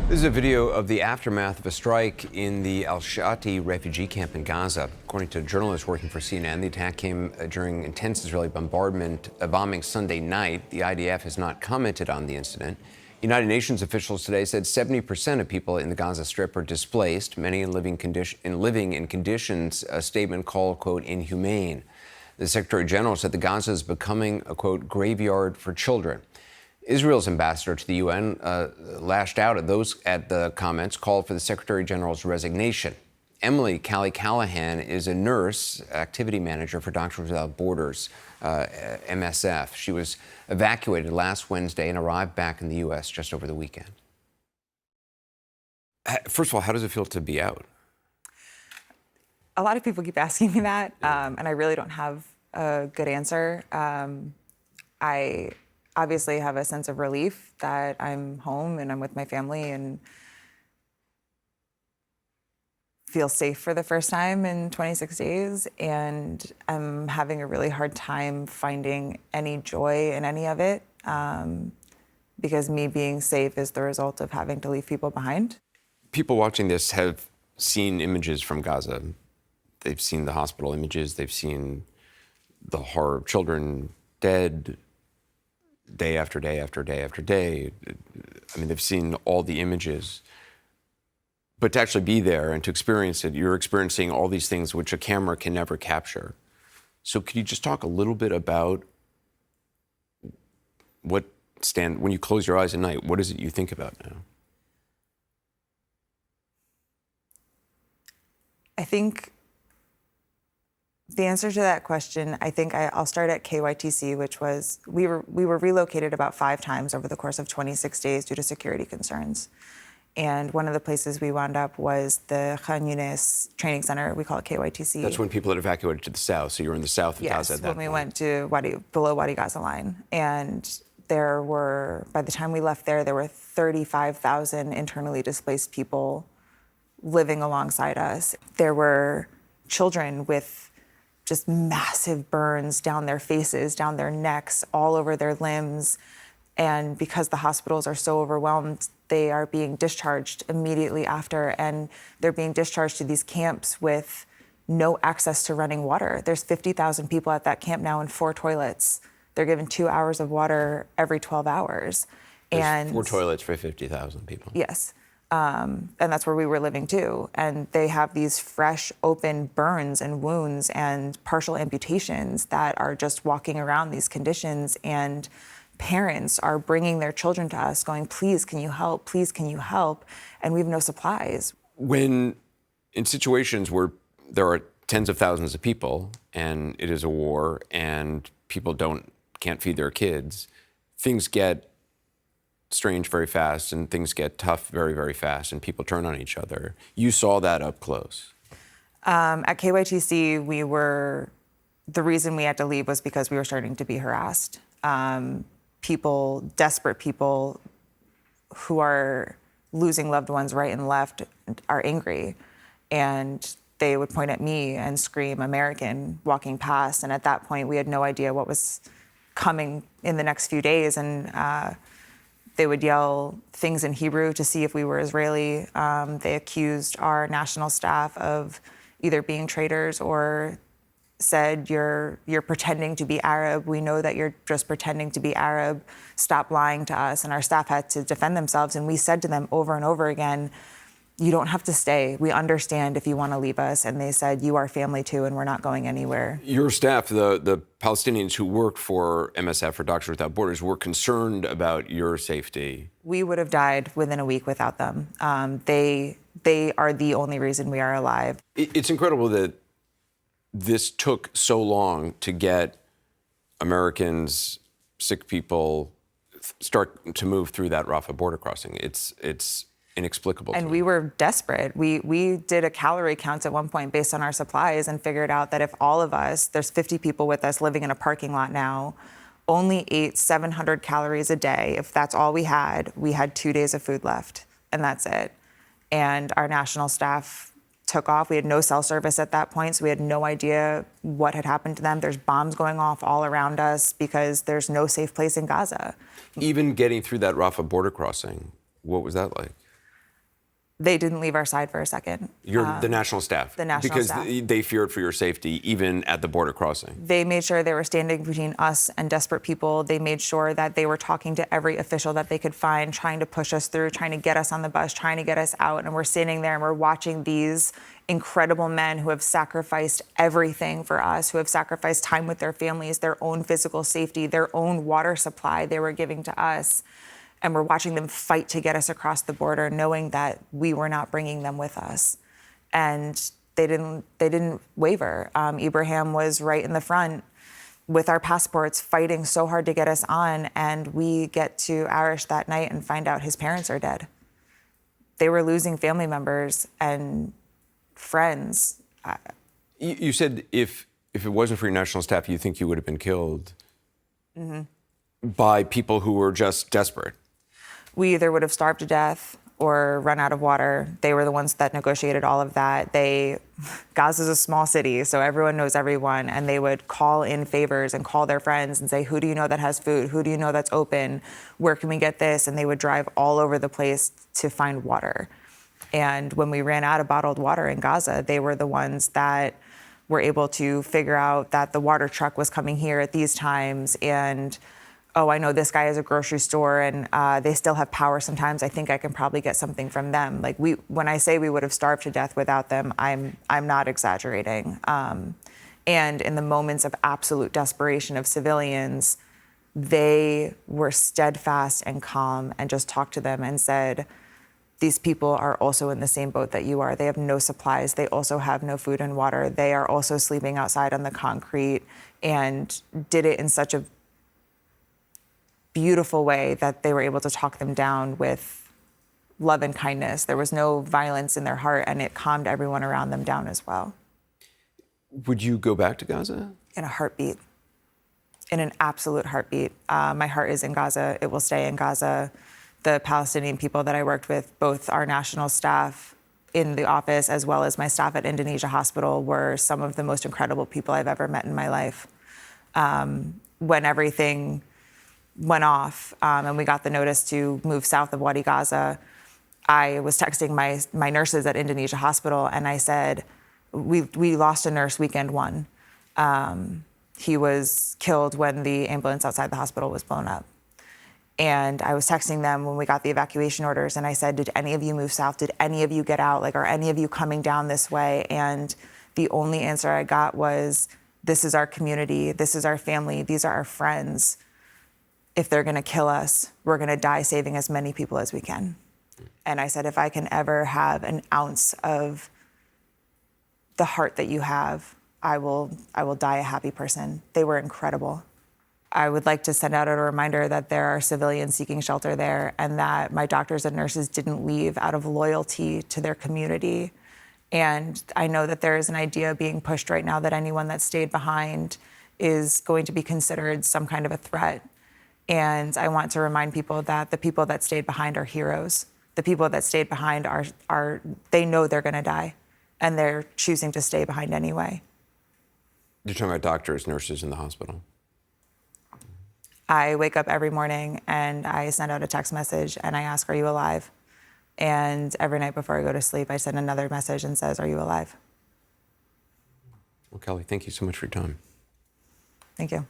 This is a video of the aftermath of a strike in the al-Shati refugee camp in Gaza. According to journalists working for CNN, the attack came during intense Israeli bombing Sunday night. The IDF has not commented on the incident. United Nations officials today said 70% of people in the Gaza Strip are displaced, many living in conditions a statement called, quote, inhumane. The Secretary General said that Gaza is becoming a, quote, graveyard for children. Israel's ambassador to the UN lashed out at the comments, called for the Secretary General's resignation. Emily Callahan is a nurse, activity manager for Doctors Without Borders, MSF. She was evacuated last Wednesday and arrived back in the U.S. just over the weekend. First of all, how does it feel to be out? A lot of people keep asking me that, and I really don't have a good answer. I obviously have a sense of relief that I'm home and I'm with my family and feel safe for the first time in 26 days. And I'm having a really hard time finding any joy in any of it because me being safe is the result of having to leave people behind. People watching this have seen images from Gaza. They've seen the hospital images. They've seen the horror of children dead, day after day after day after day. I mean, they've seen all the images. But to actually be there and to experience it, you're experiencing all these things which a camera can never capture. So could you just talk a little bit about when you close your eyes at night, what is it you think about now? I think the answer to that question, I think I'll start at KYTC, which was, we were relocated about 5 times over the course of 26 days due to security concerns. And one of the places we wound up was the Khan Yunis training center. We call it KYTC. That's when people had evacuated to the south. So you were in the south of Gaza at that point. Yes, when we went to below Wadi Gaza line. And there were, by the time we left there were 35,000 internally displaced people living alongside us. There were children with just massive burns down their faces, down their necks, all over their limbs. And because the hospitals are so overwhelmed, they are being discharged immediately after, and they're being discharged to these camps with no access to running water. There's 50,000 people at that camp now and 4 toilets. They're given 2 hours of water every 12 hours. There's 4 toilets for 50,000 people. Yes. And that's where we were living too. And they have these fresh, open burns and wounds and partial amputations that are just walking around these conditions. And parents are bringing their children to us going, please, can you help? Please, can you help? And we have no supplies. When in situations where there are tens of thousands of people and it is a war and people can't feed their kids, things get strange very fast and things get tough very, very fast and people turn on each other. You saw that up close. At KYTC, the reason we had to leave was because we were starting to be harassed. Desperate people who are losing loved ones right and left are angry. And they would point at me and scream American walking past. And at that point, we had no idea what was coming in the next few days. And they would yell things in Hebrew to see if we were Israeli. They accused our national staff of either being traitors or said, you're pretending to be Arab. We know that you're just pretending to be Arab. Stop lying to us. And our staff had to defend themselves. And we said to them over and over again, you don't have to stay. We understand if you want to leave us. And they said, you are family too, and we're not going anywhere. Your staff, the Palestinians who worked for MSF, or Doctors Without Borders, were concerned about your safety. We would have died within a week without them. They are the only reason we are alive. It's incredible that this took so long to get Americans, sick people, start to move through that Rafah border crossing. It's inexplicable. And we were desperate. We did a calorie count at one point based on our supplies and figured out that if all of us, there's 50 people with us living in a parking lot now, only ate 700 calories a day. If that's all we had 2 days of food left, and that's it. And our national staff took off. We had no cell service at that point, so we had no idea what had happened to them. There's bombs going off all around us because there's no safe place in Gaza. Even getting through that Rafah border crossing, what was that like? They didn't leave our side for a second. The national staff? The national because staff. They feared for your safety, even at the border crossing. They made sure they were standing between us and desperate people. They made sure that they were talking to every official that they could find, trying to push us through, trying to get us on the bus, trying to get us out. And we're standing there and we're watching these incredible men who have sacrificed everything for us, who have sacrificed time with their families, their own physical safety, their own water supply they were giving to us. And we're watching them fight to get us across the border, knowing that we were not bringing them with us. And they didn't waver. Ibrahim was right in the front with our passports, fighting so hard to get us on. And we get to Arish that night and find out his parents are dead. They were losing family members and friends. You said if it wasn't for your national staff, you think you would have been killed by people who were just desperate. We either would have starved to death or run out of water. They were the ones that negotiated all of that. Gaza's a small city, so everyone knows everyone, and they would call in favors and call their friends and say, who do you know that has food? Who do you know that's open? Where can we get this? And they would drive all over the place to find water. And when we ran out of bottled water in Gaza, they were the ones that were able to figure out that the water truck was coming here at these times, and oh, I know this guy has a grocery store and they still have power sometimes. I think I can probably get something from them. Like when I say we would have starved to death without them, I'm not exaggerating. And in the moments of absolute desperation of civilians, they were steadfast and calm and just talked to them and said, these people are also in the same boat that you are. They have no supplies. They also have no food and water. They are also sleeping outside on the concrete, and did it in such a beautiful way that they were able to talk them down with love and kindness. There was no violence in their heart, and it calmed everyone around them down as well. Would you go back to Gaza? In a heartbeat. In an absolute heartbeat. My heart is in Gaza. It will stay in Gaza. The Palestinian people that I worked with, both our national staff in the office as well as my staff at Indonesia Hospital, were some of the most incredible people I've ever met in my life. When everything went off and we got the notice to move south of Wadi Gaza, I was texting my nurses at Indonesia Hospital, and I said, we lost a nurse weekend one. He was killed when the ambulance outside the hospital was blown up. And I was texting them when we got the evacuation orders, and I said, did any of you move south? Did any of you get out? Like, are any of you coming down this way? And the only answer I got was, this is our community, this is our family, these are our friends. If they're gonna kill us, we're gonna die saving as many people as we can. And I said, if I can ever have an ounce of the heart that you have, I will die a happy person. They were incredible. I would like to send out a reminder that there are civilians seeking shelter there, and that my doctors and nurses didn't leave out of loyalty to their community. And I know that there is an idea being pushed right now that anyone that stayed behind is going to be considered some kind of a threat. And I want to remind people that the people that stayed behind are heroes. The people that stayed behind are they know they're gonna die, and they're choosing to stay behind anyway. You're talking about doctors, nurses in the hospital. I wake up every morning and I send out a text message and I ask, are you alive? And every night before I go to sleep, I send another message and says, are you alive? Well, Kelly, thank you so much for your time. Thank you.